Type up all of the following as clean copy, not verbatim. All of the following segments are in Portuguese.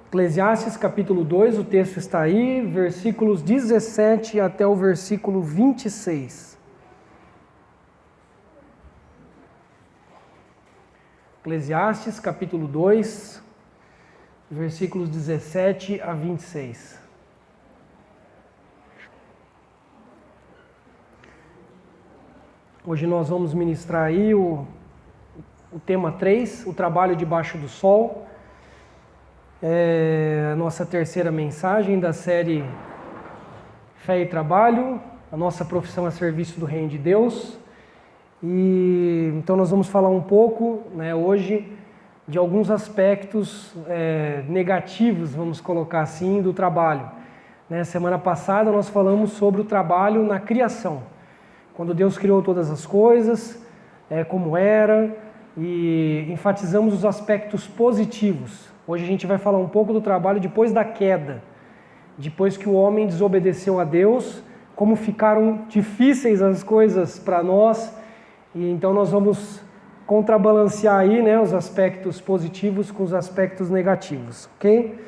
Eclesiastes capítulo 2, o texto está aí, versículos 17 até o versículo 26. Eclesiastes capítulo 2, versículos 17 a 26. Hoje nós vamos ministrar aí o tema 3, o trabalho debaixo do sol. É a nossa terceira mensagem da série Fé e Trabalho, a nossa profissão a serviço do Reino de Deus. E então nós vamos falar um pouco, hoje, de alguns aspectos negativos, vamos colocar assim, do trabalho. Semana passada nós falamos sobre o trabalho na criação, quando Deus criou todas as coisas, como era, e enfatizamos os aspectos positivos. Hoje a gente vai falar um pouco do trabalho depois da queda, depois que o homem desobedeceu a Deus, como ficaram difíceis as coisas para nós, e então nós vamos contrabalancear aí, os aspectos positivos com os aspectos negativos, ok?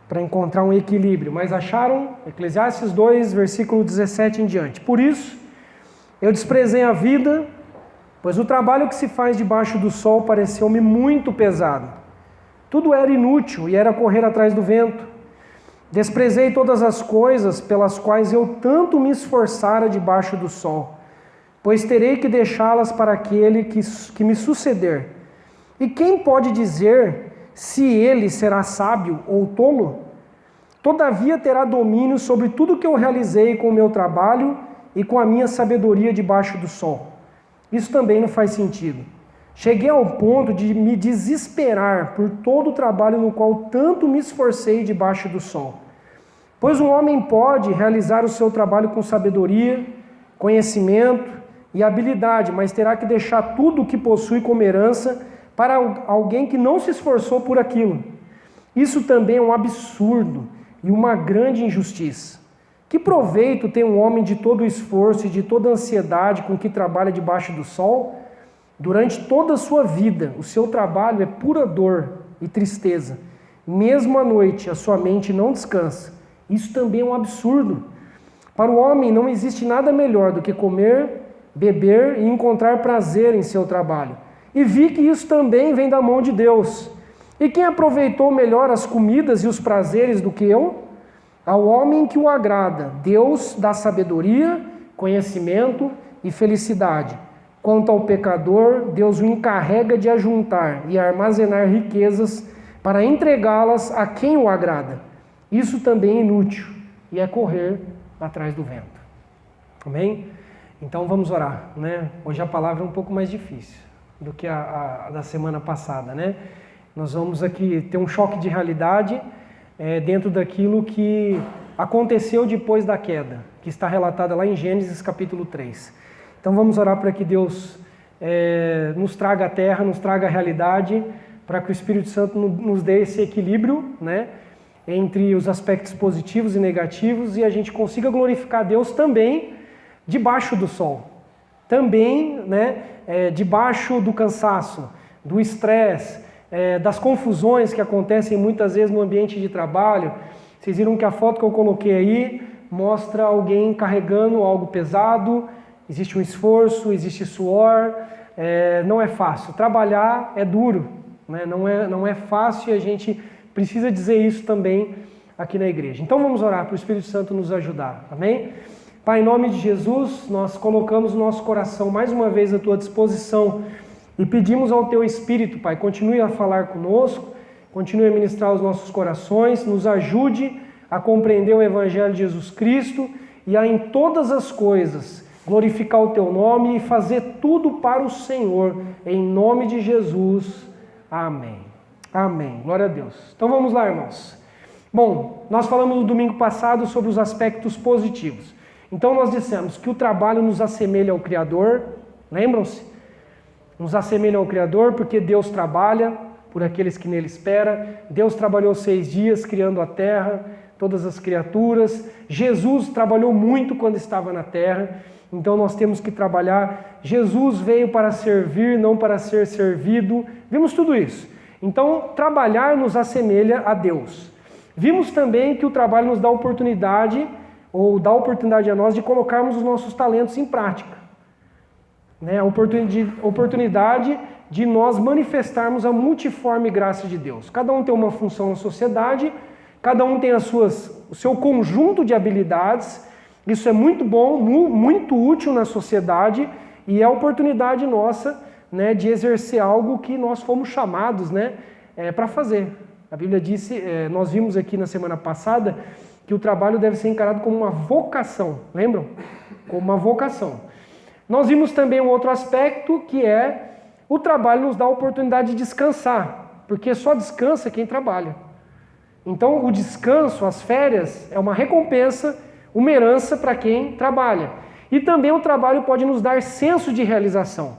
Para encontrar um equilíbrio. Mas acharam? Eclesiastes 2, versículo 17 em diante. Por isso, eu desprezei a vida, pois o trabalho que se faz debaixo do sol pareceu-me muito pesado. Tudo era inútil e era correr atrás do vento. Desprezei todas as coisas pelas quais eu tanto me esforçara debaixo do sol, pois terei que deixá-las para aquele que me suceder. E quem pode dizer se ele será sábio ou tolo? Todavia terá domínio sobre tudo que eu realizei com o meu trabalho e com a minha sabedoria debaixo do sol. Isso também não faz sentido. Cheguei ao ponto de me desesperar por todo o trabalho no qual tanto me esforcei debaixo do sol. Pois um homem pode realizar o seu trabalho com sabedoria, conhecimento e habilidade, mas terá que deixar tudo o que possui como herança para alguém que não se esforçou por aquilo. Isso também é um absurdo e uma grande injustiça. Que proveito tem um homem de todo o esforço e de toda a ansiedade com que trabalha debaixo do sol? Durante toda a sua vida, o seu trabalho é pura dor e tristeza. Mesmo à noite, a sua mente não descansa. Isso também é um absurdo. Para o homem não existe nada melhor do que comer, beber e encontrar prazer em seu trabalho. E vi que isso também vem da mão de Deus. E quem aproveitou melhor as comidas e os prazeres do que eu? Ao homem que o agrada, Deus dá sabedoria, conhecimento e felicidade. Quanto ao pecador, Deus o encarrega de ajuntar e armazenar riquezas para entregá-las a quem o agrada. Isso também é inútil e é correr atrás do vento. Amém? Então vamos orar, Hoje a palavra é um pouco mais difícil do que a da semana passada, Nós vamos aqui ter um choque de realidade dentro daquilo que aconteceu depois da queda, que está relatada lá em Gênesis capítulo 3. Então vamos orar para que Deus nos traga a terra, nos traga a realidade, para que o Espírito Santo nos dê esse equilíbrio, entre os aspectos positivos e negativos, e a gente consiga glorificar Deus também debaixo do sol, também debaixo do cansaço, do estresse, das confusões que acontecem muitas vezes no ambiente de trabalho. Vocês viram que a foto que eu coloquei aí mostra alguém carregando algo pesado. Existe um esforço, existe suor, não é fácil. Trabalhar é duro, não é fácil, e a gente precisa dizer isso também aqui na igreja. Então vamos orar para o Espírito Santo nos ajudar, amém? Pai, em nome de Jesus, nós colocamos o nosso coração mais uma vez à Tua disposição e pedimos ao Teu Espírito, Pai, continue a falar conosco, continue a ministrar os nossos corações, nos ajude a compreender o Evangelho de Jesus Cristo e a em todas as coisas glorificar o Teu nome e fazer tudo para o Senhor, em nome de Jesus. Amém. Amém. Glória a Deus. Então vamos lá, irmãos. Bom, nós falamos no domingo passado sobre os aspectos positivos. Então nós dissemos que o trabalho nos assemelha ao Criador, lembram-se? Nos assemelha ao Criador porque Deus trabalha por aqueles que nele esperam. Deus trabalhou 6 dias criando a terra, todas as criaturas. Jesus trabalhou muito quando estava na terra. Então nós temos que trabalhar. Jesus veio para servir, não para ser servido. Vimos tudo isso. Então, trabalhar nos assemelha a Deus. Vimos também que o trabalho nos dá oportunidade, ou dá oportunidade a nós, de colocarmos os nossos talentos em prática. Né? A oportunidade de nós manifestarmos a multiforme graça de Deus. Cada um tem uma função na sociedade, cada um tem o seu conjunto de habilidades. Isso é muito bom, muito útil na sociedade, e é a oportunidade nossa, né, de exercer algo que nós fomos chamados, né, para fazer. A Bíblia disse, nós vimos aqui na semana passada, que o trabalho deve ser encarado como uma vocação, lembram? Como uma vocação. Nós vimos também um outro aspecto, que é o trabalho nos dá a oportunidade de descansar, porque só descansa quem trabalha. Então o descanso, as férias, é uma recompensa, uma herança para quem trabalha. E também o trabalho pode nos dar senso de realização.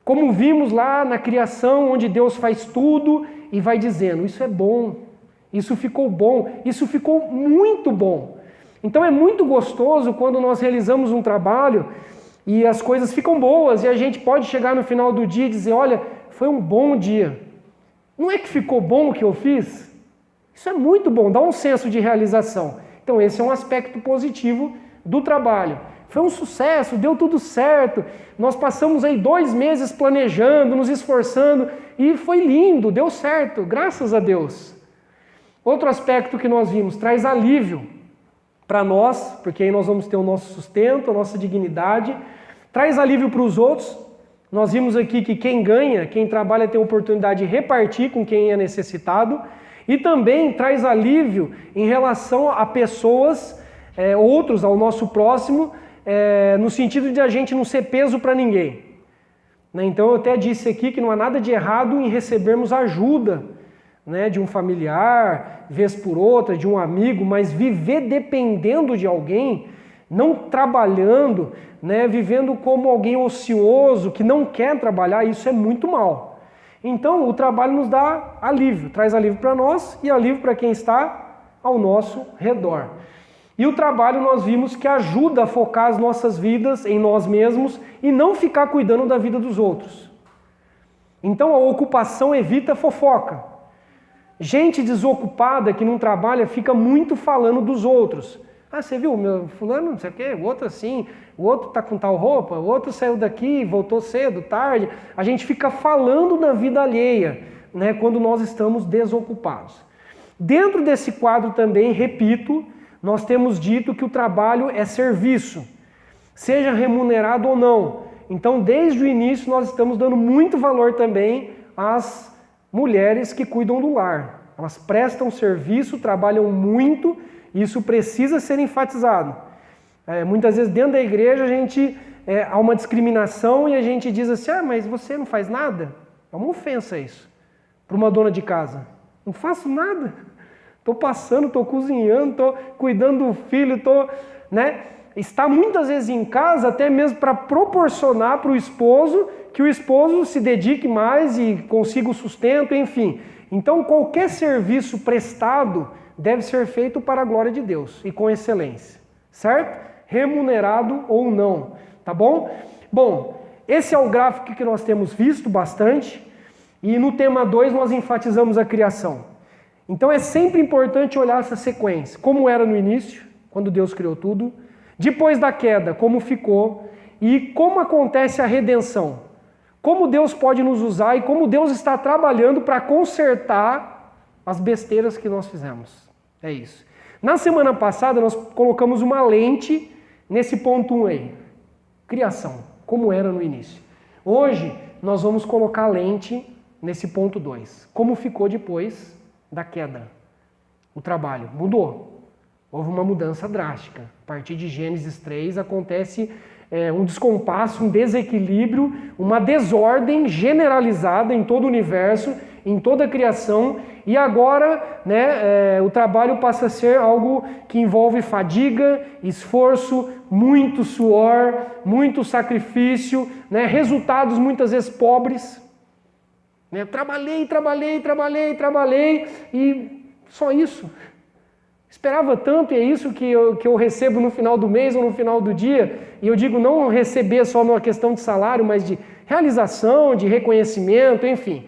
Como vimos lá na criação, onde Deus faz tudo e vai dizendo, isso é bom, isso ficou bom, isso ficou muito bom. Então é muito gostoso quando nós realizamos um trabalho e as coisas ficam boas e a gente pode chegar no final do dia e dizer, olha, foi um bom dia. Não é que ficou bom o que eu fiz? Isso é muito bom, dá um senso de realização. Então esse é um aspecto positivo do trabalho. Foi um sucesso, deu tudo certo, nós passamos aí 2 meses planejando, nos esforçando e foi lindo, deu certo, graças a Deus. Outro aspecto que nós vimos, traz alívio para nós, porque aí nós vamos ter o nosso sustento, a nossa dignidade, traz alívio para os outros. Nós vimos aqui que quem ganha, quem trabalha tem a oportunidade de repartir com quem é necessitado e também traz alívio em relação a pessoas, outros, ao nosso próximo, no sentido de a gente não ser peso para ninguém. Então eu até disse aqui que não há nada de errado em recebermos ajuda, né, de um familiar, vez por outra, de um amigo, mas viver dependendo de alguém, não trabalhando, né, vivendo como alguém ocioso, que não quer trabalhar, isso é muito mal. Então o trabalho nos dá alívio, traz alívio para nós e alívio para quem está ao nosso redor. E o trabalho nós vimos que ajuda a focar as nossas vidas em nós mesmos e não ficar cuidando da vida dos outros. Então a ocupação evita fofoca. Gente desocupada que não trabalha fica muito falando dos outros. Ah, você viu, meu fulano, não sei o quê, o outro assim, o outro tá com tal roupa, o outro saiu daqui, voltou cedo, tarde. A gente fica falando da vida alheia, né, quando nós estamos desocupados. Dentro desse quadro também, repito, nós temos dito que o trabalho é serviço, seja remunerado ou não. Então, desde o início, nós estamos dando muito valor também às mulheres que cuidam do lar. Elas prestam serviço, trabalham muito, e isso precisa ser enfatizado. Muitas vezes dentro da igreja há uma discriminação e a gente diz assim, mas você não faz nada? É uma ofensa isso, para uma dona de casa. Não faço nada. Estou passando, estou cozinhando, estou cuidando do filho, está muitas vezes em casa até mesmo para proporcionar para o esposo que o esposo se dedique mais e consiga o sustento, enfim. Então qualquer serviço prestado deve ser feito para a glória de Deus e com excelência, certo? Remunerado ou não, tá bom? Bom, esse é o gráfico que nós temos visto bastante e no tema 2 nós enfatizamos a criação. Então é sempre importante olhar essa sequência, como era no início, quando Deus criou tudo, depois da queda, como ficou, e como acontece a redenção. Como Deus pode nos usar e como Deus está trabalhando para consertar as besteiras que nós fizemos. É isso. Na semana passada nós colocamos uma lente nesse ponto 1 aí. Criação, como era no início. Hoje nós vamos colocar a lente nesse ponto 2. Como ficou depois da queda. O trabalho mudou. Houve uma mudança drástica. A partir de Gênesis 3 acontece um descompasso, um desequilíbrio, uma desordem generalizada em todo o universo, em toda a criação, e agora o trabalho passa a ser algo que envolve fadiga, esforço, muito suor, muito sacrifício, resultados muitas vezes pobres. Trabalhei e só isso. Esperava tanto e é isso que eu recebo no final do mês ou no final do dia. E eu digo não receber só numa questão de salário, mas de realização, de reconhecimento, enfim.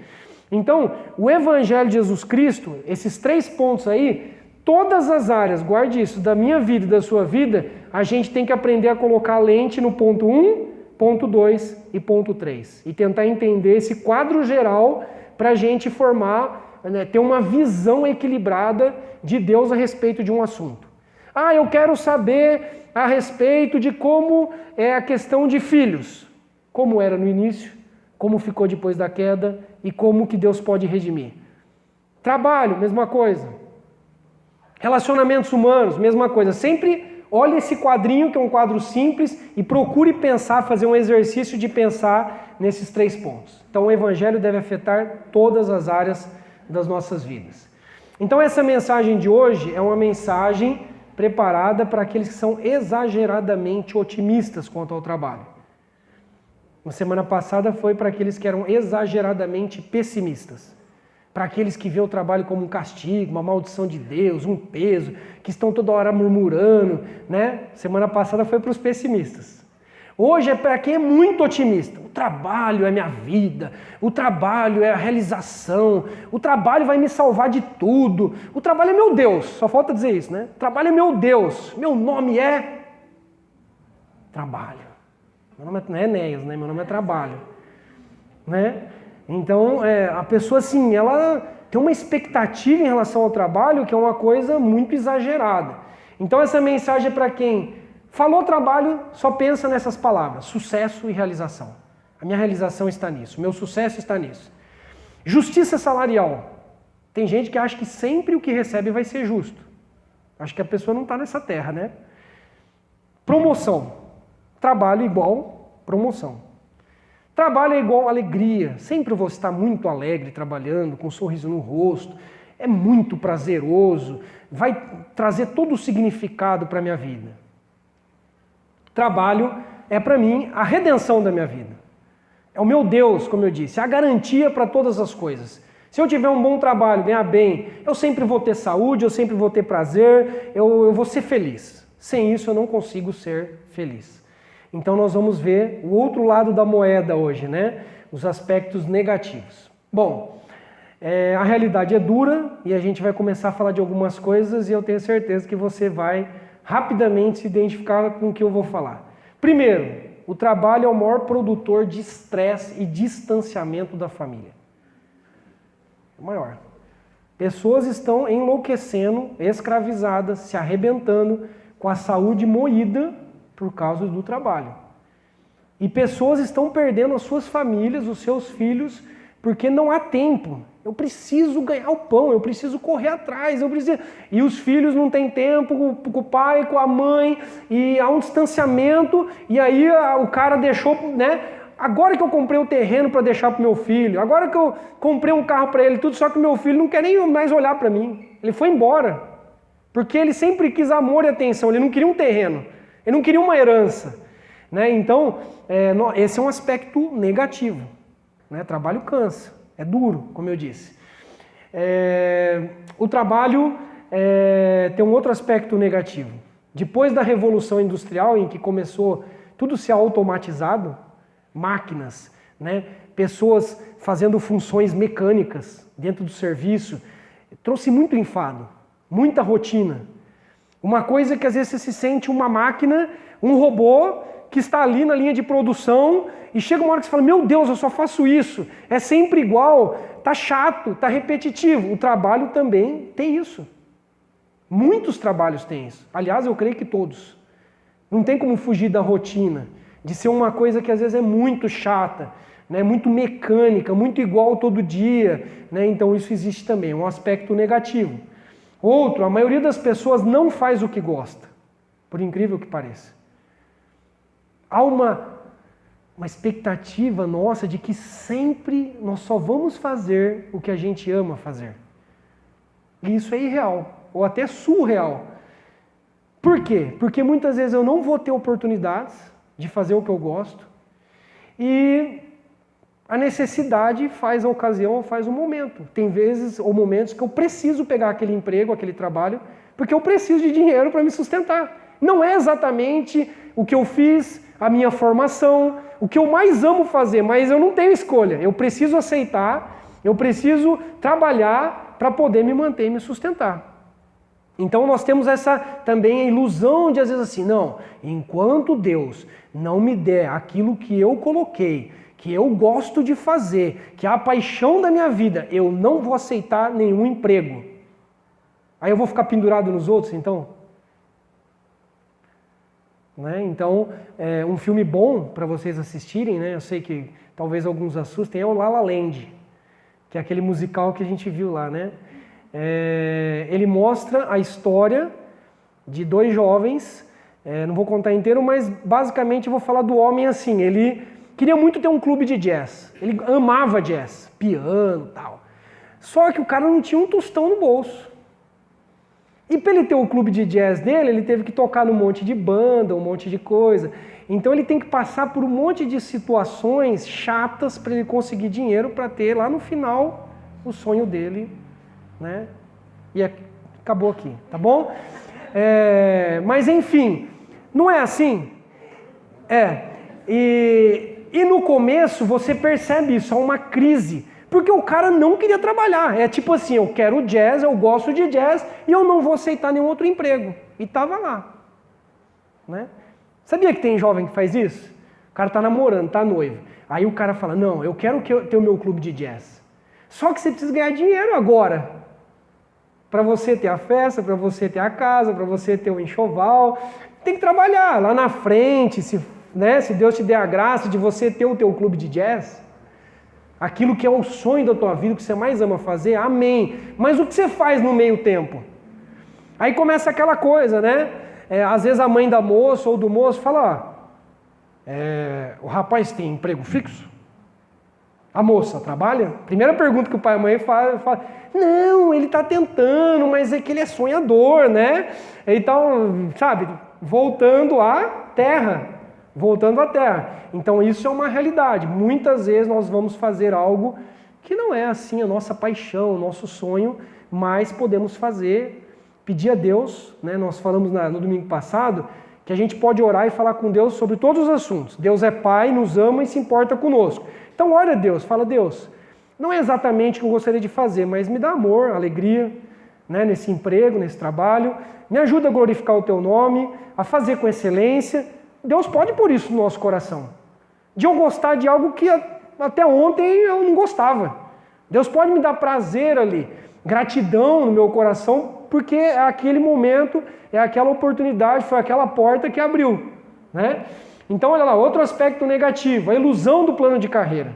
Então, o Evangelho de Jesus Cristo, esses 3 pontos aí, todas as áreas, guarde isso, da minha vida e da sua vida, a gente tem que aprender a colocar lente no ponto 1, ponto 2 e ponto 3. E tentar entender esse quadro geral para a gente formar, né, ter uma visão equilibrada de Deus a respeito de um assunto. Ah, eu quero saber a respeito de como é a questão de filhos. Como era no início, como ficou depois da queda e como que Deus pode redimir. Trabalho, mesma coisa. Relacionamentos humanos, mesma coisa. Sempre olhe esse quadrinho, que é um quadro simples, e procure pensar, fazer um exercício de pensar nesses 3 pontos. Então o Evangelho deve afetar todas as áreas das nossas vidas. Então essa mensagem de hoje é uma mensagem preparada para aqueles que são exageradamente otimistas quanto ao trabalho. Na semana passada foi para aqueles que eram exageradamente pessimistas. Para aqueles que veem o trabalho como um castigo, uma maldição de Deus, um peso, que estão toda hora murmurando, né? Semana passada foi para os pessimistas. Hoje é para quem é muito otimista. O trabalho é minha vida, o trabalho é a realização, o trabalho vai me salvar de tudo, o trabalho é meu Deus, só falta dizer isso, né? O trabalho é meu Deus, meu nome é trabalho. Meu nome não é Enéas, né? Meu nome é trabalho, né? Então, a pessoa, assim, ela tem uma expectativa em relação ao trabalho que é uma coisa muito exagerada. Então, essa mensagem é para quem falou trabalho, só pensa nessas palavras, sucesso e realização. A minha realização está nisso, o meu sucesso está nisso. Justiça salarial. Tem gente que acha que sempre o que recebe vai ser justo. Acho que a pessoa não está nessa terra, né? Promoção. Trabalho igual promoção. Trabalho é igual alegria. Sempre vou estar muito alegre trabalhando, com um sorriso no rosto. É muito prazeroso. Vai trazer todo o significado para a minha vida. Trabalho é para mim a redenção da minha vida. É o meu Deus, como eu disse, a garantia para todas as coisas. Se eu tiver um bom trabalho, ganhar bem, eu sempre vou ter saúde, eu sempre vou ter prazer, eu vou ser feliz. Sem isso eu não consigo ser feliz. Então nós vamos ver o outro lado da moeda hoje, né? Os aspectos negativos. Bom, a realidade é dura e a gente vai começar a falar de algumas coisas e eu tenho certeza que você vai rapidamente se identificar com o que eu vou falar. Primeiro, o trabalho é o maior produtor de estresse e distanciamento da família. É o maior. Pessoas estão enlouquecendo, escravizadas, se arrebentando, com a saúde moída por causa do trabalho. E pessoas estão perdendo as suas famílias, os seus filhos, porque não há tempo. Eu preciso ganhar o pão, eu preciso correr atrás, E os filhos não têm tempo com o pai, com a mãe, e há um distanciamento, e aí o cara deixou, né? Agora que eu comprei o terreno para deixar para o meu filho, agora que eu comprei um carro para ele, tudo, só que o meu filho não quer nem mais olhar para mim. Ele foi embora. Porque ele sempre quis amor e atenção, ele não queria um terreno, ele não queria uma herança. Né? Então, esse é um aspecto negativo. Né? Trabalho cansa, é duro, como eu disse. O trabalho tem um outro aspecto negativo. Depois da Revolução Industrial, em que começou tudo ser automatizado, máquinas, né? Pessoas fazendo funções mecânicas dentro do serviço, trouxe muito enfado. Muita rotina. Uma coisa que às vezes você se sente uma máquina, um robô que está ali na linha de produção e chega uma hora que você fala, meu Deus, eu só faço isso. É sempre igual, tá chato, tá repetitivo. O trabalho também tem isso. Muitos trabalhos têm isso. Aliás, eu creio que todos. Não tem como fugir da rotina, de ser uma coisa que às vezes é muito chata, né? Muito mecânica, muito igual todo dia. Né? Então isso existe também, um aspecto negativo. Outro, a maioria das pessoas não faz o que gosta, por incrível que pareça. Há uma expectativa nossa de que sempre nós só vamos fazer o que a gente ama fazer. E isso é irreal, ou até surreal. Por quê? Porque muitas vezes eu não vou ter oportunidades de fazer o que eu gosto e a necessidade faz a ocasião ou faz o momento. Tem vezes ou momentos que eu preciso pegar aquele emprego, aquele trabalho, porque eu preciso de dinheiro para me sustentar. Não é exatamente o que eu fiz, a minha formação, o que eu mais amo fazer, mas eu não tenho escolha. Eu preciso aceitar Eu preciso trabalhar para poder me manter e me sustentar. Então nós temos essa também a ilusão de às vezes assim, não, enquanto Deus não me der aquilo que eu coloquei, que eu gosto de fazer, que é a paixão da minha vida, eu não vou aceitar nenhum emprego. Aí eu vou ficar pendurado nos outros, então? Né? Então, um filme bom para vocês assistirem, né? Eu sei que talvez alguns assustem, é o La La Land, que é aquele musical que a gente viu lá, né? Ele mostra a história de dois jovens, não vou contar inteiro, mas basicamente eu vou falar do homem assim, ele queria muito ter um clube de jazz, ele amava jazz, piano e tal, só que o cara não tinha um tostão no bolso. E para ele ter o clube de jazz dele, ele teve que tocar num monte de banda, um monte de coisa. Então ele tem que passar por um monte de situações chatas para ele conseguir dinheiro para ter lá no final o sonho dele, né? E acabou aqui, tá bom? Mas enfim, não é assim? E no começo você percebe isso, há uma crise. Porque o cara não queria trabalhar. É tipo assim, eu quero jazz, eu gosto de jazz e eu não vou aceitar nenhum outro emprego. E tava lá. Né? Sabia que tem jovem que faz isso? O cara tá namorando, tá noivo. Aí o cara fala, não, eu quero ter o meu clube de jazz. Só que você precisa ganhar dinheiro agora. Para você ter a festa, para você ter a casa, para você ter o enxoval. Tem que trabalhar lá na frente, se Deus te der a graça de você ter o teu clube de jazz. Aquilo que é o sonho da tua vida, o que você mais ama fazer, amém. Mas o que você faz no meio tempo? Aí começa aquela coisa, né? Às vezes a mãe da moça ou do moço fala, o rapaz tem emprego fixo? A moça trabalha? Primeira pergunta que o pai e a mãe fala, não, ele está tentando, mas é que ele é sonhador, né? Então, sabe, voltando à terra. Então isso é uma realidade. Muitas vezes nós vamos fazer algo que não é assim a nossa paixão, o nosso sonho, mas podemos fazer, pedir a Deus, né? Nós falamos no domingo passado que a gente pode orar e falar com Deus sobre todos os assuntos. Deus é Pai, nos ama e se importa conosco. Então ora a Deus, fala, Deus, não é exatamente o que eu gostaria de fazer, mas me dá amor, alegria, né? Nesse emprego, nesse trabalho, me ajuda a glorificar o teu nome, a fazer com excelência. Deus pode pôr isso no nosso coração. De eu gostar de algo que até ontem eu não gostava. Deus pode me dar prazer ali, gratidão no meu coração, porque é aquele momento, é aquela oportunidade, foi aquela porta que abriu. Né? Então, olha lá, outro aspecto negativo, a ilusão do plano de carreira.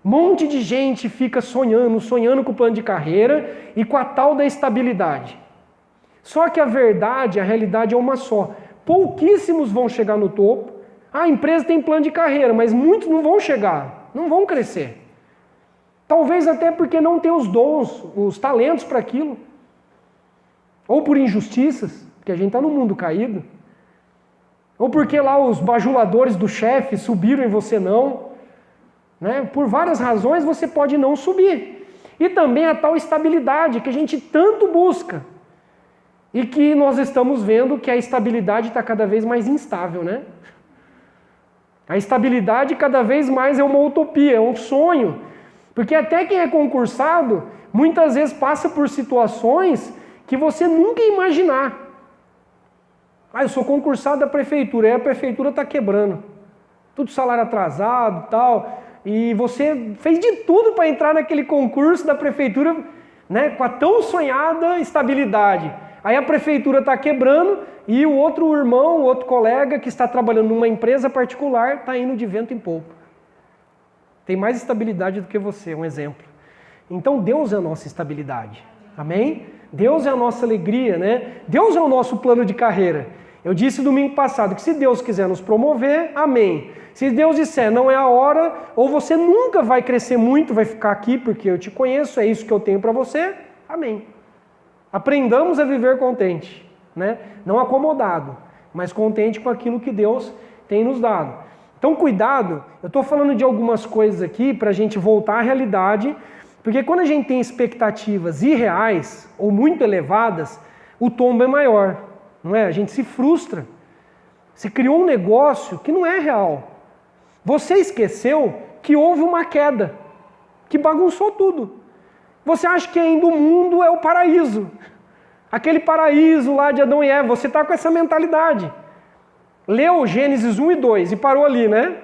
Um monte de gente fica sonhando com o plano de carreira e com a tal da estabilidade. Só que a verdade, a realidade é uma só. Pouquíssimos vão chegar no topo. A empresa tem plano de carreira, mas muitos não vão chegar, não vão crescer. Talvez até porque não tem os dons, os talentos para aquilo. Ou por injustiças, porque a gente está no mundo caído. Ou porque lá os bajuladores do chefe subiram e você não. Né? Por várias razões você pode não subir. E também a tal estabilidade que a gente tanto busca. E que nós estamos vendo que a estabilidade está cada vez mais instável, né? A estabilidade cada vez mais é uma utopia, é um sonho. Porque até quem é concursado, muitas vezes passa por situações que você nunca ia imaginar. Eu sou concursado da prefeitura, e a prefeitura está quebrando. Tudo salário atrasado e tal. E você fez de tudo para entrar naquele concurso da prefeitura, né, com a tão sonhada estabilidade. Aí a prefeitura está quebrando e o outro irmão, o outro colega que está trabalhando numa empresa particular está indo de vento em polpa. Tem mais estabilidade do que você, um exemplo. Então Deus é a nossa estabilidade. Amém? Deus é a nossa alegria, né? Deus é o nosso plano de carreira. Eu disse domingo passado que se Deus quiser nos promover, amém. Se Deus disser não é a hora, ou você nunca vai crescer muito, vai ficar aqui porque eu te conheço, é isso que eu tenho para você, amém. Aprendamos a viver contente, né? Não acomodado, mas contente com aquilo que Deus tem nos dado. Então cuidado, eu estou falando de algumas coisas aqui para a gente voltar à realidade, porque quando a gente tem expectativas irreais ou muito elevadas, o tombo é maior, não é? A gente se frustra. Você criou um negócio que não é real. Você esqueceu que houve uma queda, que bagunçou tudo. Você acha que ainda o mundo é o paraíso. Aquele paraíso lá de Adão e Eva, você está com essa mentalidade. Leu Gênesis 1 e 2 e parou ali, né?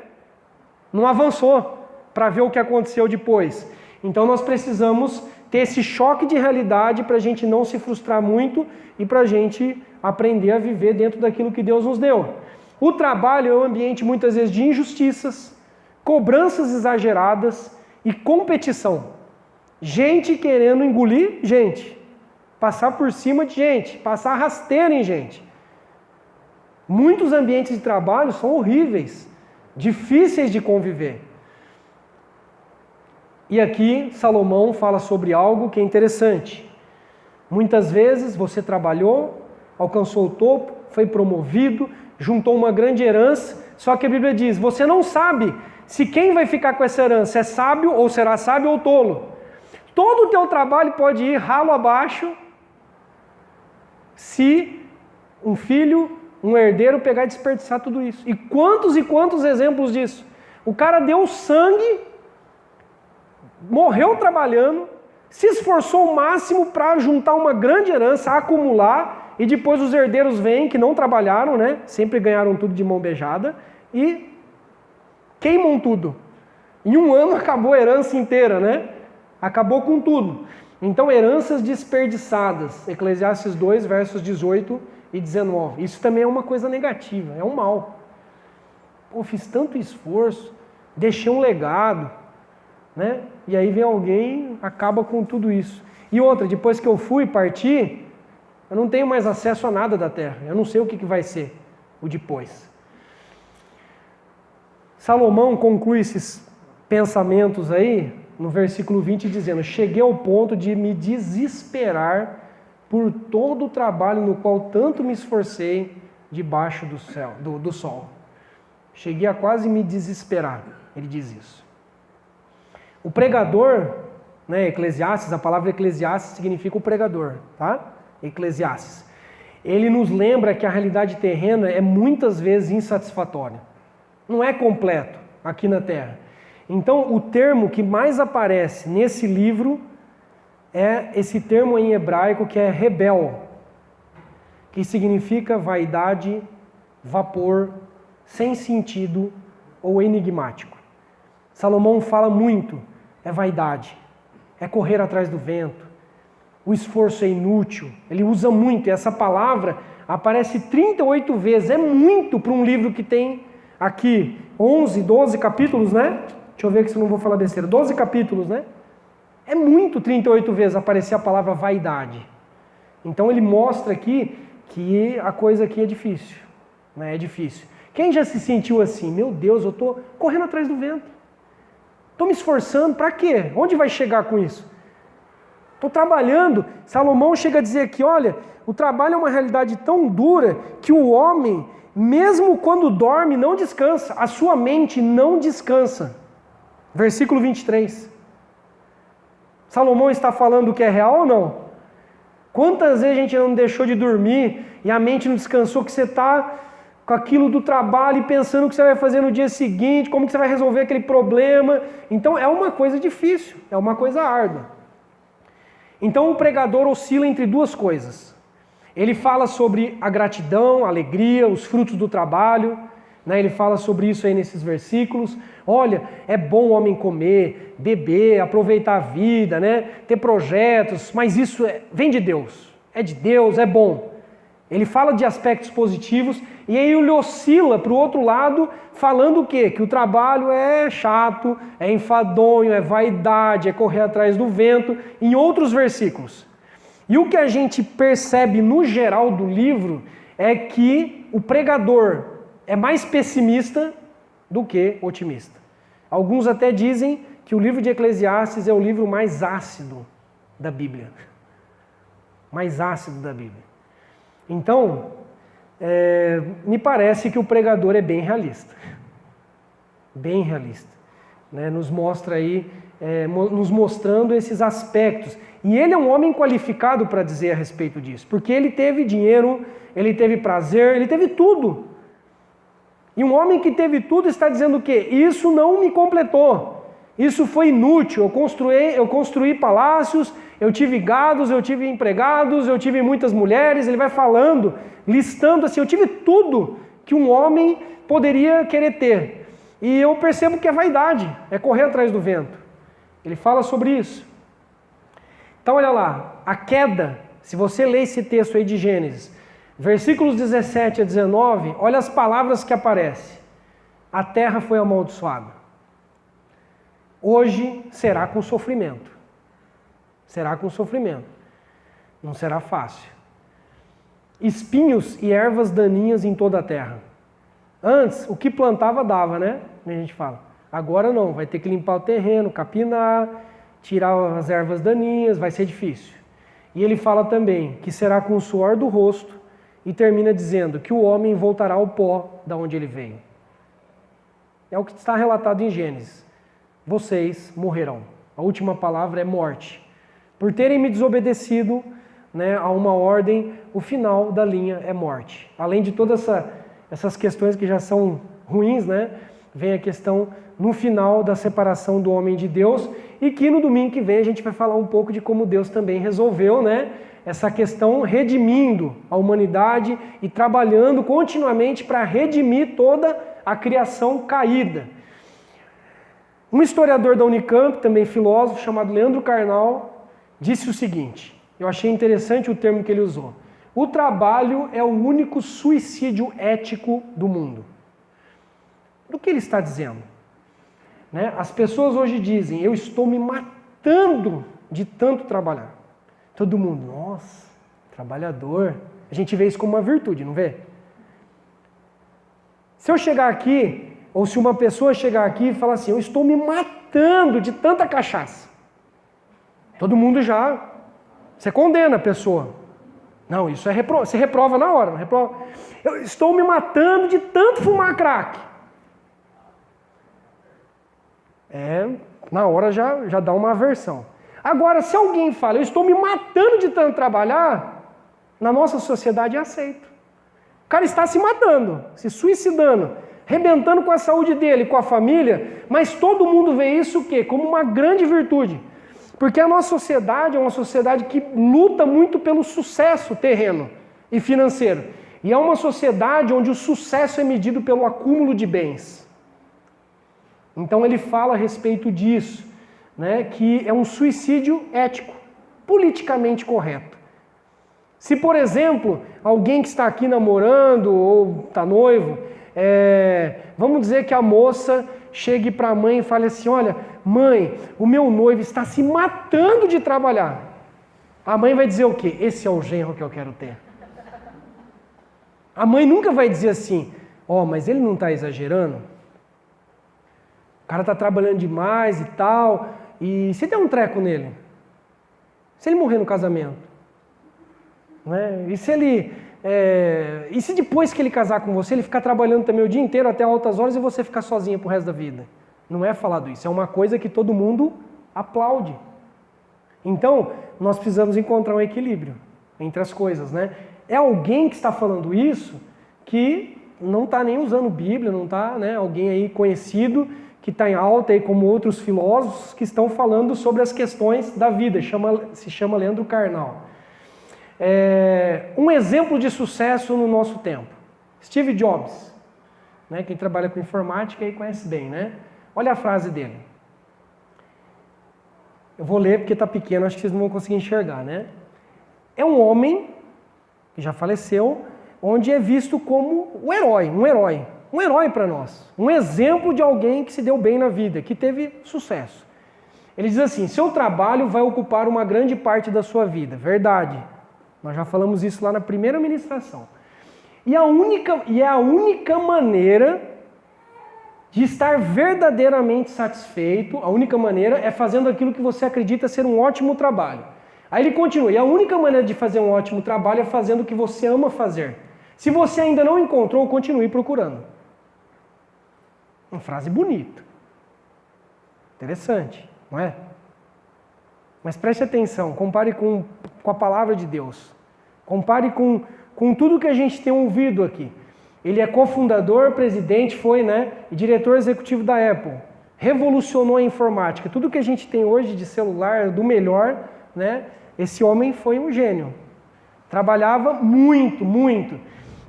Não avançou para ver o que aconteceu depois. Então nós precisamos ter esse choque de realidade para a gente não se frustrar muito e para a gente aprender a viver dentro daquilo que Deus nos deu. O trabalho é um ambiente muitas vezes de injustiças, cobranças exageradas e competição. Gente querendo engolir gente, passar por cima de gente, passar rasteira em gente. Muitos ambientes de trabalho são horríveis, difíceis de conviver. E aqui Salomão fala sobre algo que é interessante. Muitas vezes você trabalhou, alcançou o topo, foi promovido, juntou uma grande herança, só que a Bíblia diz, você não sabe se quem vai ficar com essa herança é sábio ou será sábio ou tolo. Todo o teu trabalho pode ir ralo abaixo se um filho, um herdeiro pegar e desperdiçar tudo isso. E quantos exemplos disso? O cara deu sangue, morreu trabalhando, se esforçou o máximo para juntar uma grande herança, acumular, e depois os herdeiros vêm, que não trabalharam, né? Sempre ganharam tudo de mão beijada, e queimam tudo. Em um ano acabou a herança inteira, né? Acabou com tudo. Então, heranças desperdiçadas. Eclesiastes 2, versos 18 e 19. Isso também é uma coisa negativa, é um mal. Pô, fiz tanto esforço, deixei um legado, né? E aí vem alguém, acaba com tudo isso. E outra, depois que eu fui partir, eu não tenho mais acesso a nada da terra. Eu não sei o que vai ser o depois. Salomão conclui esses pensamentos aí no versículo 20 dizendo: cheguei ao ponto de me desesperar por todo o trabalho no qual tanto me esforcei debaixo do sol. Cheguei a quase me desesperar. Ele diz isso. O pregador, né, Eclesiastes, a palavra Eclesiastes significa o pregador, tá? Eclesiastes. Ele nos lembra que a realidade terrena é muitas vezes insatisfatória. Não é completo aqui na terra. Então, o termo que mais aparece nesse livro é esse termo em hebraico que é rebel, que significa vaidade, vapor, sem sentido ou enigmático. Salomão fala muito, é vaidade, é correr atrás do vento, o esforço é inútil. Ele usa muito, e essa palavra aparece 38 vezes, é muito para um livro que tem aqui 11, 12 capítulos, né? Deixa eu ver se eu não vou falar besteira. 12 capítulos, né? É muito 38 vezes aparecer a palavra vaidade. Então ele mostra aqui que a coisa aqui é difícil. Né? É difícil. Quem já se sentiu assim? Meu Deus, eu estou correndo atrás do vento. Estou me esforçando, para quê? Onde vai chegar com isso? Estou trabalhando. Salomão chega a dizer aqui, olha, o trabalho é uma realidade tão dura que o homem, mesmo quando dorme, não descansa. A sua mente não descansa. Versículo 23. Salomão está falando que é real ou não? Quantas vezes a gente não deixou de dormir e a mente não descansou, que você está com aquilo do trabalho e pensando o que você vai fazer no dia seguinte, como que você vai resolver aquele problema. Então é uma coisa difícil, é uma coisa árdua. Então o pregador oscila entre duas coisas. Ele fala sobre a gratidão, a alegria, os frutos do trabalho, né? Ele fala sobre isso aí nesses versículos. Olha, é bom o homem comer, beber, aproveitar a vida, né? Ter projetos, mas isso vem de Deus. É de Deus, é bom. Ele fala de aspectos positivos e aí ele oscila para o outro lado falando o quê? Que o trabalho é chato, é enfadonho, é vaidade, é correr atrás do vento, em outros versículos. E o que a gente percebe no geral do livro é que o pregador é mais pessimista do que otimista. Alguns até dizem que o livro de Eclesiastes é o livro mais ácido da Bíblia. Mais ácido da Bíblia. Então, me parece que o pregador é bem realista. Bem realista. Né? Nos mostra aí, nos mostrando esses aspectos. E ele é um homem qualificado para dizer a respeito disso. Porque ele teve dinheiro, ele teve prazer, ele teve tudo. E um homem que teve tudo está dizendo o quê? Isso não me completou. Isso foi inútil. Eu construí palácios, eu tive gados, eu tive empregados, eu tive muitas mulheres. Ele vai falando, listando assim, eu tive tudo que um homem poderia querer ter. E eu percebo que é vaidade, é correr atrás do vento. Ele fala sobre isso. Então olha lá, a queda, se você ler esse texto aí de Gênesis, versículos 17 a 19, olha as palavras que aparecem. A terra foi amaldiçoada. Hoje será com sofrimento. Será com sofrimento. Não será fácil. Espinhos e ervas daninhas em toda a terra. Antes, o que plantava dava, né? A gente fala. Agora não, vai ter que limpar o terreno, capinar, tirar as ervas daninhas, vai ser difícil. E ele fala também que será com o suor do rosto e termina dizendo que o homem voltará ao pó da onde ele veio. É o que está relatado em Gênesis. Vocês morrerão. A última palavra é morte. Por terem me desobedecido, né, a uma ordem, o final da linha é morte. Além de todas essas questões que já são ruins, né, vem a questão no final da separação do homem de Deus, e que no domingo que vem a gente vai falar um pouco de como Deus também resolveu, né, essa questão redimindo a humanidade e trabalhando continuamente para redimir toda a criação caída. Um historiador da Unicamp, também filósofo, chamado Leandro Carnal, disse o seguinte, eu achei interessante o termo que ele usou: o trabalho é o único suicídio ético do mundo. Do que ele está dizendo? Né? As pessoas hoje dizem, eu estou me matando de tanto trabalhar. Todo mundo, nossa, trabalhador. A gente vê isso como uma virtude, não vê? Se eu chegar aqui, ou se uma pessoa chegar aqui e falar assim, eu estou me matando de tanta cachaça. Todo mundo já, você condena a pessoa. Não, isso você reprova na hora. Não reprova. Eu estou me matando de tanto fumar crack. Na hora já dá uma aversão. Agora, se alguém fala, eu estou me matando de tanto trabalhar, na nossa sociedade é aceito. O cara está se matando, se suicidando, arrebentando com a saúde dele, com a família, mas todo mundo vê isso o quê? Como uma grande virtude. Porque a nossa sociedade é uma sociedade que luta muito pelo sucesso terreno e financeiro. E é uma sociedade onde o sucesso é medido pelo acúmulo de bens. Então ele fala a respeito disso, né, que é um suicídio ético, politicamente correto. Se, por exemplo, alguém que está aqui namorando ou está noivo, vamos dizer que a moça chegue para a mãe e fale assim, olha, mãe, o meu noivo está se matando de trabalhar. A mãe vai dizer o quê? Esse é o genro que eu quero ter. A mãe nunca vai dizer assim, mas ele não está exagerando? O cara está trabalhando demais e tal, e se der um treco nele? Se ele morrer no casamento? Né? E se depois que ele casar com você, ele ficar trabalhando também o dia inteiro até altas horas e você ficar sozinha pro resto da vida? Não é falado isso, é uma coisa que todo mundo aplaude. Então, nós precisamos encontrar um equilíbrio entre as coisas, né? É alguém que está falando isso que não está nem usando Bíblia, não está, né? Alguém aí conhecido que está em alta, aí, como outros filósofos que estão falando sobre as questões da vida, se chama Leandro Carnal. Um exemplo de sucesso no nosso tempo, Steve Jobs, né? Quem trabalha com informática aí conhece bem, né? Olha a frase dele. Eu vou ler porque está pequeno, acho que vocês não vão conseguir enxergar, né? É um homem que já faleceu, onde é visto como um herói para nós, um exemplo de alguém que se deu bem na vida, que teve sucesso. Ele diz assim, seu trabalho vai ocupar uma grande parte da sua vida, verdade. Nós já falamos isso lá na primeira ministração. E é a única maneira de estar verdadeiramente satisfeito, a única maneira é fazendo aquilo que você acredita ser um ótimo trabalho. Aí ele continua, e a única maneira de fazer um ótimo trabalho é fazendo o que você ama fazer. Se você ainda não encontrou, continue procurando. Uma frase bonita. Interessante, não é? Mas preste atenção, compare com a palavra de Deus. Compare com tudo que a gente tem ouvido aqui. Ele é cofundador, presidente, foi, né? E diretor executivo da Apple. revolucionou a informática. Tudo que a gente tem hoje de celular, do melhor, né? Esse homem foi um gênio. Trabalhava muito, muito.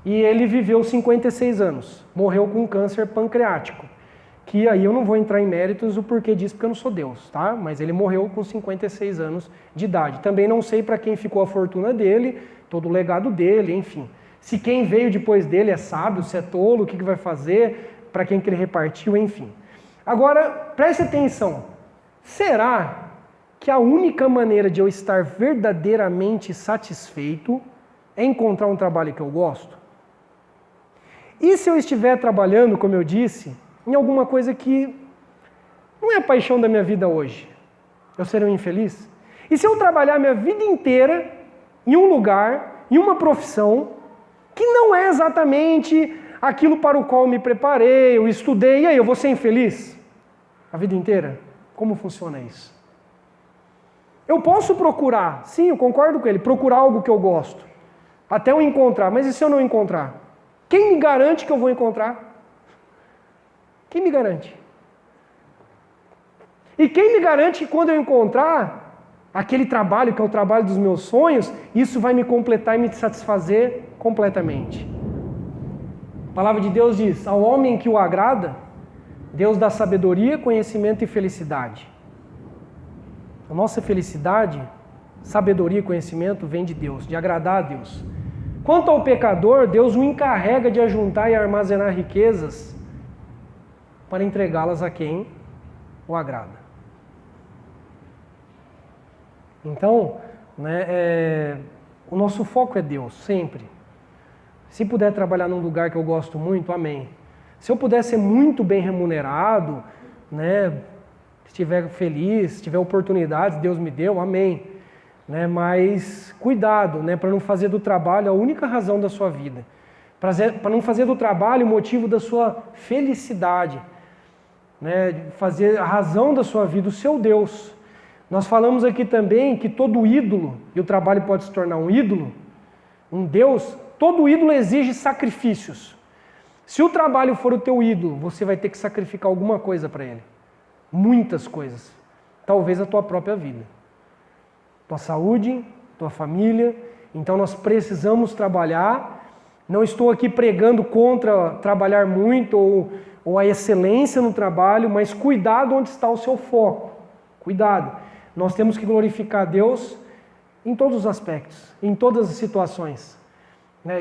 E ele viveu 56 anos. Morreu com câncer pancreático. Que aí eu não vou entrar em méritos o porquê disso, porque eu não sou Deus, tá? Mas ele morreu com 56 anos de idade. Também não sei para quem ficou a fortuna dele, todo o legado dele, enfim. Se quem veio depois dele é sábio, se é tolo, o que vai fazer, para quem que ele repartiu, enfim. Agora, preste atenção. Será que a única maneira de eu estar verdadeiramente satisfeito é encontrar um trabalho que eu gosto? E se eu estiver trabalhando, como eu disse, em alguma coisa que não é a paixão da minha vida hoje? Eu serei um infeliz? E se eu trabalhar minha vida inteira em um lugar, em uma profissão, que não é exatamente aquilo para o qual eu me preparei, eu estudei, e aí eu vou ser infeliz a vida inteira? Como funciona isso? Eu posso procurar, sim, eu concordo com ele, procurar algo que eu gosto, até eu encontrar, mas e se eu não encontrar? Quem me garante que eu vou encontrar? Quem me garante? E quem me garante que quando eu encontrar aquele trabalho, que é o trabalho dos meus sonhos, isso vai me completar e me satisfazer completamente? A palavra de Deus diz: ao homem que o agrada, Deus dá sabedoria, conhecimento e felicidade. A nossa felicidade, sabedoria e conhecimento vem de Deus, de agradar a Deus. Quanto ao pecador, Deus o encarrega de ajuntar e armazenar riquezas para entregá-las a quem o agrada. Então, o nosso foco é Deus, sempre. Se puder trabalhar num lugar que eu gosto muito, amém. Se eu puder ser muito bem remunerado, se estiver feliz, se tiver oportunidades, Deus me deu, amém. Mas cuidado, para não fazer do trabalho a única razão da sua vida. Para não fazer do trabalho o motivo da sua felicidade. Fazer a razão da sua vida, o seu Deus. Nós falamos aqui também que todo ídolo, e o trabalho pode se tornar um ídolo, um Deus, todo ídolo exige sacrifícios. Se o trabalho for o teu ídolo, você vai ter que sacrificar alguma coisa para ele. Muitas coisas. Talvez a tua própria vida. Tua saúde, tua família. Então nós precisamos trabalhar. Não estou aqui pregando contra trabalhar muito ou a excelência no trabalho, mas cuidado onde está o seu foco. Cuidado. Nós temos que glorificar a Deus em todos os aspectos, em todas as situações.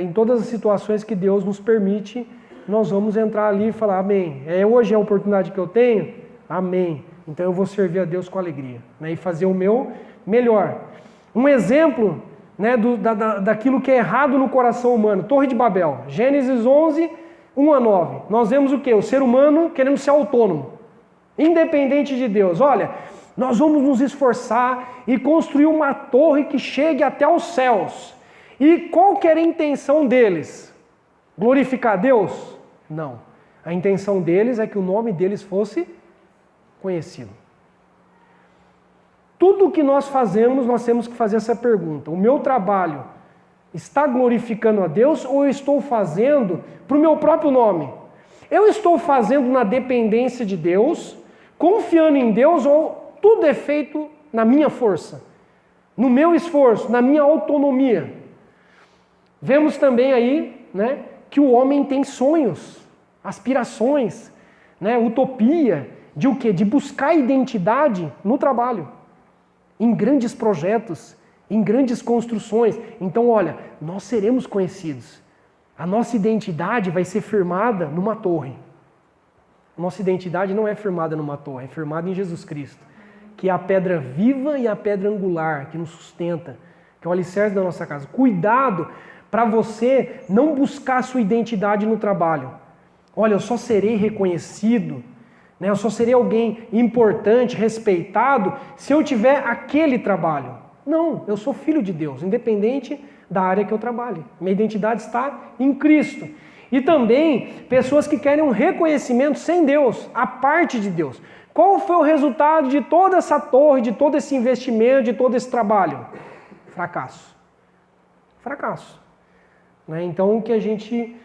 Em todas as situações que Deus nos permite, nós vamos entrar ali e falar amém. Hoje é a oportunidade que eu tenho? Amém. Então eu vou servir a Deus com alegria, e fazer o meu melhor. Um exemplo daquilo que é errado no coração humano, Torre de Babel, Gênesis 11, 1 a 9. Nós vemos o quê? O ser humano querendo ser autônomo, independente de Deus. Olha, nós vamos nos esforçar e construir uma torre que chegue até os céus. E qual que era a intenção deles? Glorificar a Deus? Não. A intenção deles é que o nome deles fosse conhecido. Tudo o que nós fazemos, nós temos que fazer essa pergunta. O meu trabalho está glorificando a Deus ou eu estou fazendo para o meu próprio nome? Eu estou fazendo na dependência de Deus, confiando em Deus, ou tudo é feito na minha força, no meu esforço, na minha autonomia? Vemos também aí, que o homem tem sonhos, aspirações, utopia, de o quê? De buscar identidade no trabalho, em grandes projetos, em grandes construções. Então, olha, nós seremos conhecidos. A nossa identidade vai ser firmada numa torre. Nossa identidade não é firmada numa torre, é firmada em Jesus Cristo, que é a pedra viva e a pedra angular que nos sustenta, que é o alicerce da nossa casa. Cuidado para você não buscar a sua identidade no trabalho. Olha, eu só serei reconhecido, eu só serei alguém importante, respeitado, se eu tiver aquele trabalho. Não, eu sou filho de Deus, independente da área que eu trabalhe. Minha identidade está em Cristo. E também pessoas que querem um reconhecimento sem Deus, a parte de Deus. Qual foi o resultado de toda essa torre, de todo esse investimento, de todo esse trabalho? Fracasso. Fracasso. Então, que a gente,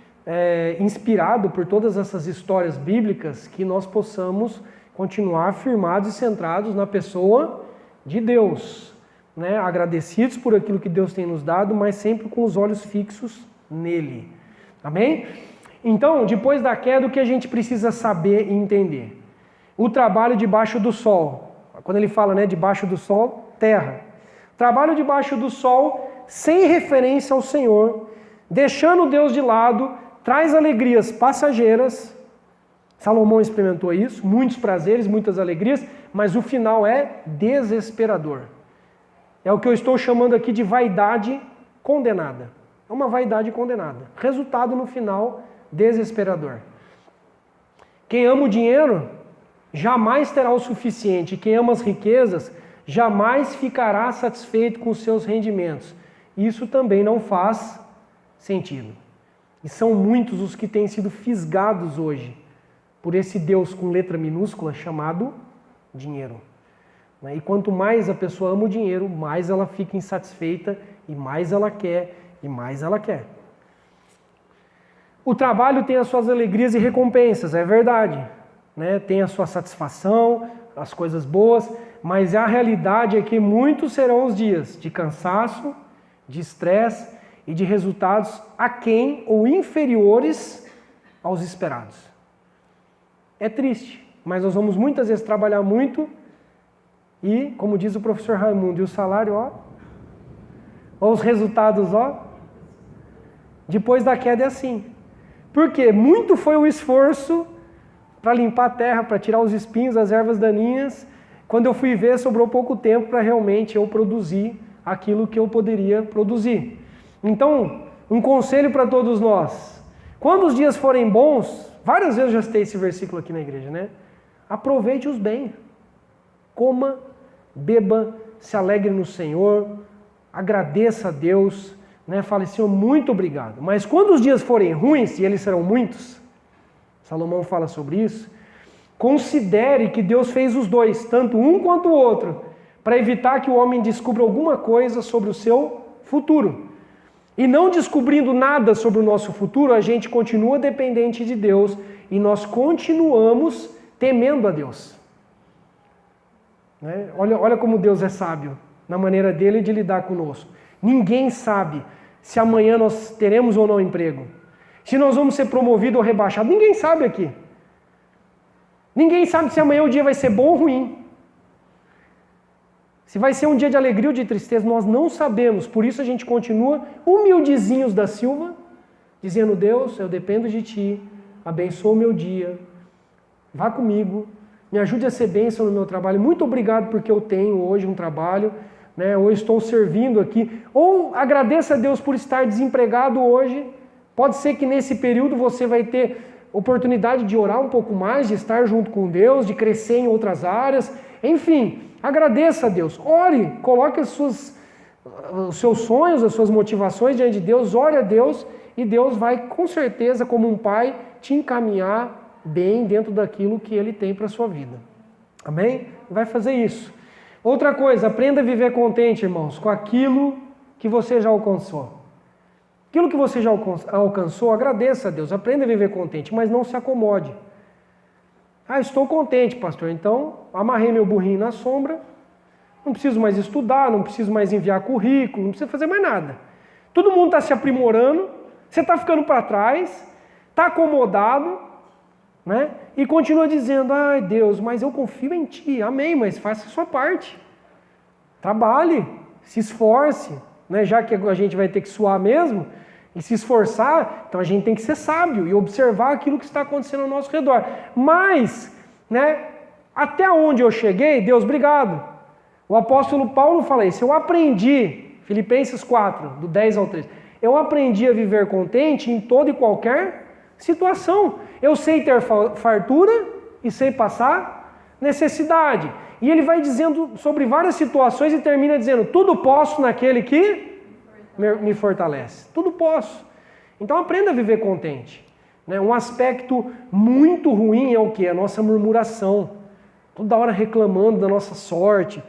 inspirado por todas essas histórias bíblicas, que nós possamos continuar firmados e centrados na pessoa de Deus, né? Agradecidos por aquilo que Deus tem nos dado, mas sempre com os olhos fixos nele. Amém? Então, depois da queda, o que a gente precisa saber e entender? O trabalho debaixo do sol. Quando ele fala, né, debaixo do sol, terra. Trabalho debaixo do sol, sem referência ao Senhor, deixando Deus de lado, traz alegrias passageiras. Salomão experimentou isso, muitos prazeres, muitas alegrias, mas o final é desesperador. É o que eu estou chamando aqui de vaidade condenada. É uma vaidade condenada. Resultado no final, desesperador. Quem ama o dinheiro jamais terá o suficiente. Quem ama as riquezas jamais ficará satisfeito com os seus rendimentos. Isso também não faz sentido. E são muitos os que têm sido fisgados hoje por esse Deus com letra minúscula chamado dinheiro. E quanto mais a pessoa ama o dinheiro, mais ela fica insatisfeita e mais ela quer e mais ela quer. O trabalho tem as suas alegrias e recompensas, é verdade, né? Tem a sua satisfação, as coisas boas, mas a realidade é que muitos serão os dias de cansaço, de estresse e de resultados aquém ou inferiores aos esperados. É triste, mas nós vamos muitas vezes trabalhar muito e, como diz o professor Raimundo, e o salário, ou os resultados, depois da queda é assim. Porque muito foi o esforço para limpar a terra, para tirar os espinhos, as ervas daninhas. Quando eu fui ver, sobrou pouco tempo para realmente eu produzir aquilo que eu poderia produzir. Então, um conselho para todos nós. Quando os dias forem bons, várias vezes eu já citei esse versículo aqui na igreja, né? Aproveite-os bem. Coma, beba, se alegre no Senhor, agradeça a Deus, né? Fale, Senhor, muito obrigado. Mas quando os dias forem ruins, e eles serão muitos, Salomão fala sobre isso, considere que Deus fez os dois, tanto um quanto o outro, para evitar que o homem descubra alguma coisa sobre o seu futuro. E não descobrindo nada sobre o nosso futuro, a gente continua dependente de Deus e nós continuamos temendo a Deus. Né? Olha como Deus é sábio na maneira dele de lidar conosco. Ninguém sabe se amanhã nós teremos ou não emprego. Se nós vamos ser promovidos ou rebaixados. Ninguém sabe aqui. Ninguém sabe se amanhã o dia vai ser bom ou ruim. Se vai ser um dia de alegria ou de tristeza, nós não sabemos. Por isso a gente continua humildezinhos da Silva, dizendo, Deus, eu dependo de Ti, abençoa o meu dia, vá comigo, me ajude a ser bênção no meu trabalho. Muito obrigado porque eu tenho hoje um trabalho, né? Ou estou servindo aqui. Ou agradeça a Deus por estar desempregado hoje. Pode ser que nesse período você vai ter oportunidade de orar um pouco mais, de estar junto com Deus, de crescer em outras áreas. Enfim, agradeça a Deus. Ore, coloque os seus sonhos, as suas motivações diante de Deus. Ore a Deus e Deus vai, com certeza, como um pai, te encaminhar bem dentro daquilo que Ele tem para a sua vida. Amém? Vai fazer isso. Outra coisa, aprenda a viver contente, irmãos, com aquilo que você já alcançou. Aquilo que você já alcançou, agradeça a Deus, aprenda a viver contente, mas não se acomode. Estou contente, pastor, então amarrei meu burrinho na sombra, não preciso mais estudar, não preciso mais enviar currículo, não preciso fazer mais nada. Todo mundo está se aprimorando, você está ficando para trás, está acomodado, né? E continua dizendo, ai Deus, mas eu confio em Ti, amém, mas faça a sua parte. Trabalhe, se esforce, né? Já que a gente vai ter que suar mesmo, e se esforçar, então a gente tem que ser sábio e observar aquilo que está acontecendo ao nosso redor. Mas, né, até onde eu cheguei, Deus, obrigado. O apóstolo Paulo fala isso, eu aprendi, Filipenses 4, do 10 ao 13, eu aprendi a viver contente em toda e qualquer situação. Eu sei ter fartura e sei passar necessidade. E ele vai dizendo sobre várias situações e termina dizendo, tudo posso naquele que me fortalece. Tudo posso. Então aprenda a viver contente. Um aspecto muito ruim é o que? A nossa murmuração. Toda hora reclamando da nossa sorte,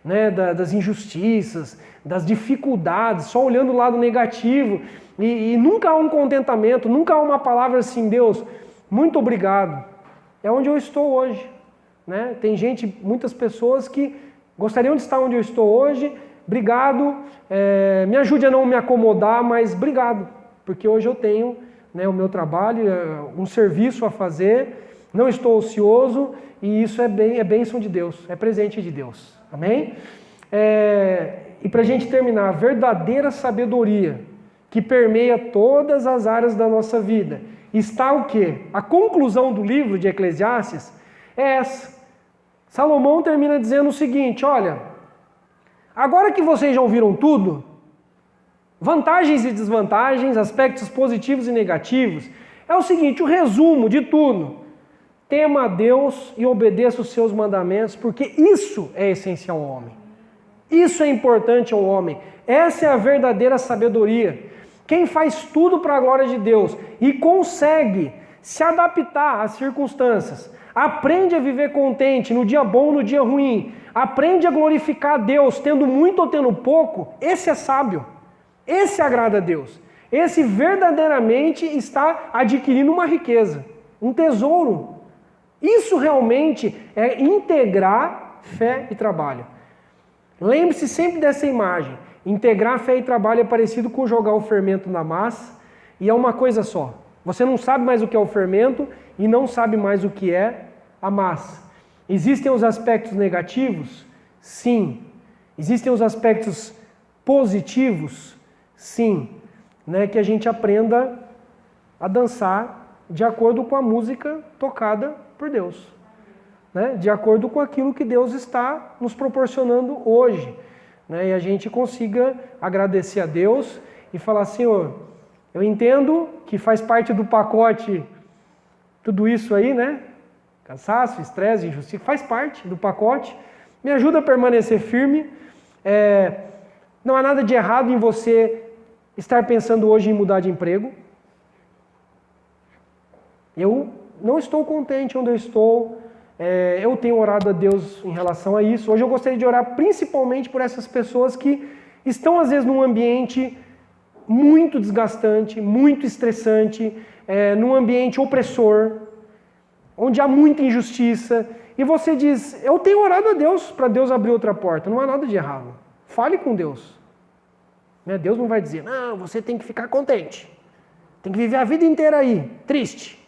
né? Das injustiças, das dificuldades, só olhando o lado negativo. E nunca há um contentamento, nunca há uma palavra assim, Deus, muito obrigado. É onde eu estou hoje. né? Tem gente, muitas pessoas que gostariam de estar onde eu estou hoje. Obrigado, me ajude a não me acomodar, mas obrigado, porque hoje eu tenho, né, o meu trabalho, um serviço a fazer, não estou ocioso, e isso é bênção de Deus, é presente de Deus, amém? E para a gente terminar, a verdadeira sabedoria que permeia todas as áreas da nossa vida, está o quê? A conclusão do livro de Eclesiastes é essa. Salomão termina dizendo o seguinte, olha, agora que vocês já ouviram tudo, vantagens e desvantagens, aspectos positivos e negativos, é o seguinte, o resumo de tudo, tema a Deus e obedeça os seus mandamentos, porque isso é essencial ao homem. Isso é importante ao homem. Essa é a verdadeira sabedoria. Quem faz tudo para a glória de Deus e consegue se adaptar às circunstâncias, aprende a viver contente no dia bom, no dia ruim, aprende a glorificar a Deus, tendo muito ou tendo pouco, esse é sábio. Esse agrada a Deus. Esse verdadeiramente está adquirindo uma riqueza, um tesouro. Isso realmente é integrar fé e trabalho. Lembre-se sempre dessa imagem. Integrar fé e trabalho é parecido com jogar o fermento na massa e é uma coisa só. Você não sabe mais o que é o fermento e não sabe mais o que é a massa. Existem os aspectos negativos? Sim. Existem os aspectos positivos? Sim. Né? Que a gente aprenda a dançar de acordo com a música tocada por Deus. Né? De acordo com aquilo que Deus está nos proporcionando hoje. Né? E a gente consiga agradecer a Deus e falar, Senhor, eu entendo que faz parte do pacote tudo isso aí, né? Cansaço, estresse, injustiça, faz parte do pacote. Me ajuda a permanecer firme. Não há nada de errado em você estar pensando hoje em mudar de emprego. Eu não estou contente onde eu estou. Eu tenho orado a Deus em relação a isso. Hoje eu gostaria de orar principalmente por essas pessoas que estão às vezes num ambiente muito desgastante, muito estressante, num ambiente opressor, onde há muita injustiça, e você diz, eu tenho orado a Deus para Deus abrir outra porta. Não há nada de errado. Fale com Deus. Deus não vai dizer, não, você tem que ficar contente. Tem que viver a vida inteira aí, triste.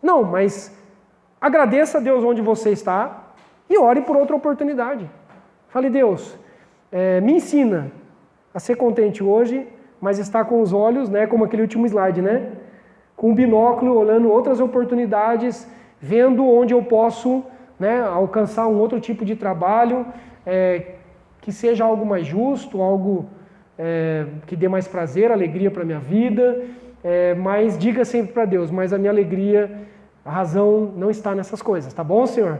Não, mas agradeça a Deus onde você está e ore por outra oportunidade. Fale, Deus, me ensina a ser contente hoje, mas estar com os olhos, né, como aquele último slide, né? Com um binóculo, olhando outras oportunidades, vendo onde eu posso, né, alcançar um outro tipo de trabalho, que seja algo mais justo, algo que dê mais prazer, alegria para a minha vida, mas diga sempre para Deus, mas a minha alegria, a razão não está nessas coisas, tá bom, Senhor?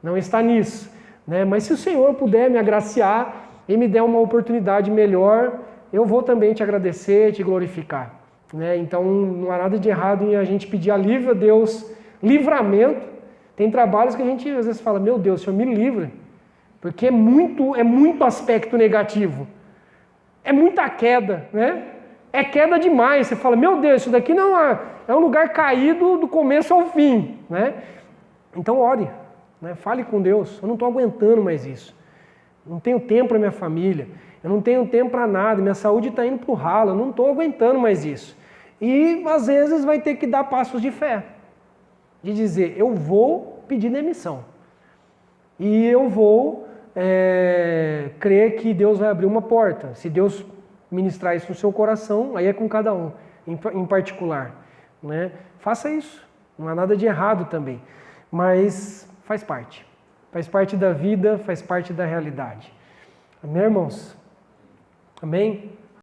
Não está nisso, né? Mas se o Senhor puder me agraciar e me der uma oportunidade melhor, eu vou também te agradecer, te glorificar. Né? Então não há nada de errado em a gente pedir alívio a Deus, livramento. Tem trabalhos que a gente às vezes fala, meu Deus, Senhor, me livre, porque é muito aspecto negativo, é muita queda, né? É queda demais, você fala, meu Deus, isso daqui não é um lugar caído do começo ao fim, né? Então ore, né? Fale com Deus, eu não estou aguentando mais isso, não tenho tempo para minha família, eu não tenho tempo para nada, minha saúde está indo para o ralo, eu não estou aguentando mais isso. E às vezes vai ter que dar passos de fé, de dizer, eu vou pedir demissão. E eu vou crer que Deus vai abrir uma porta. Se Deus ministrar isso no seu coração, aí é com cada um, em particular. Né? Faça isso, não há nada de errado também. Mas faz parte da vida, faz parte da realidade. Amém, irmãos? Amém?